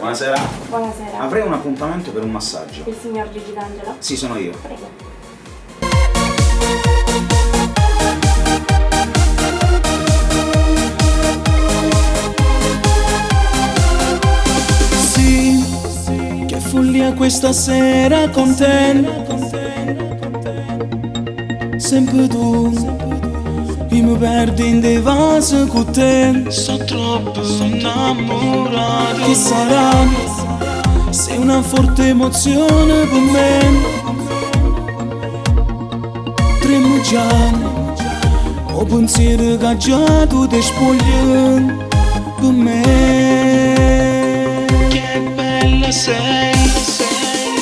Buonasera. Buonasera. Avrei un appuntamento per un massaggio. Il signor Gigi D'Angelo? Sì, sono io. Prego. Che follia questa sera con te. Sempre tu, io mi perdo in dei vasi con te. Sto troppo innamorato. Che sarà? Sei una forte emozione per me. Tremo già, ho pensiero che già tu ti spogli per me.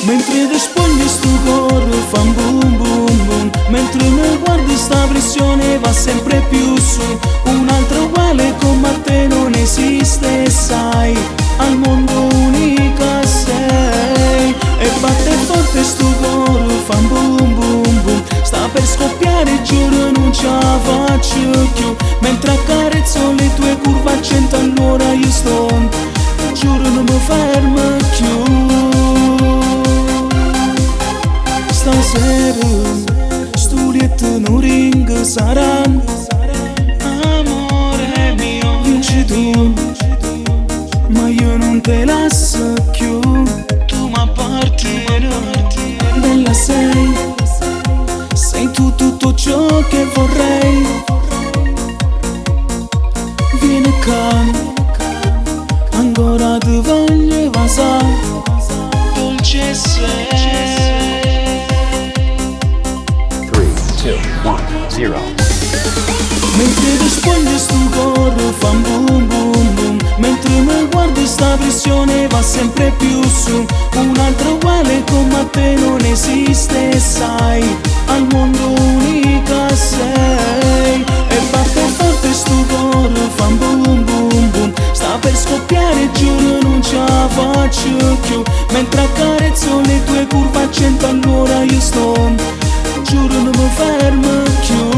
Mentre ti spogli sto cuore fa un boom boom boom. Mentre mi guardi sta pressione va sempre più su. Un'altra uguale come te non esiste, sai. Al mondo unica sei. E batte forte sto cuore fa un boom boom boom. Sta per scoppiare, giuro non ce la faccio più. Mentre accarezzo le tue curve a 100 all'ora io sto. Giuro non mi fermo più. Stasera sto letto non ring sarà. Amore mio, vinci tu, ma io non te lascio più. Tu m'appartieni, bella sei. Sei tu tutto ciò che vorrei. Vieni qua, ancora ti voglio vasà. Dolce sei. 3, 2, 1, 0. Mentre ti spogli sto cuore fa un boom boom boom. Mentre mi guardi sta pressione va sempre più su. Un'altra uguale come te non esiste, sai. Al mondo unica sei. E batte forte sto cuore fa un boom boom boom. Sta per scoppiare, giuro non ce la faccio più. Mentre accarezzo le tue curve a 100 all'ora io sto. Giuro non mi fermo più.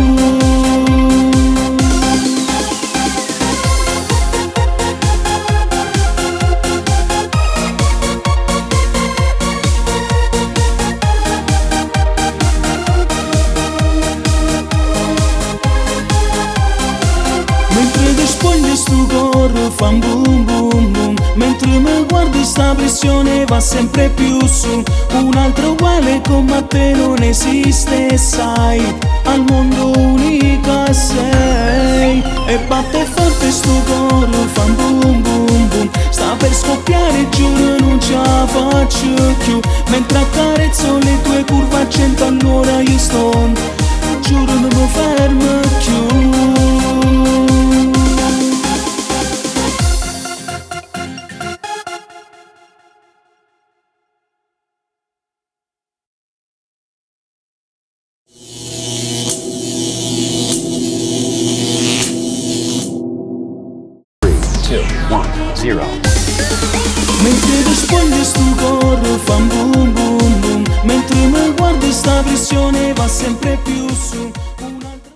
Mentre ti spogli sto cuore fa un boom boom boom. Mentre mi guardi sta pressione va sempre più su. Un'altra uguale come te non esiste, sai. Al mondo unica sei. E batte forte sto cuore fa un boom boom boom. Sta per scoppiare, giuro non ce la faccio più. Mentre accarezzo le tue curve a 100 all'ora io sto. Giuro non mi fermo più. Mentre ti spogli sto cuore fa un boom boom boom. Mentre mi guardi sta pressione va sempre più su.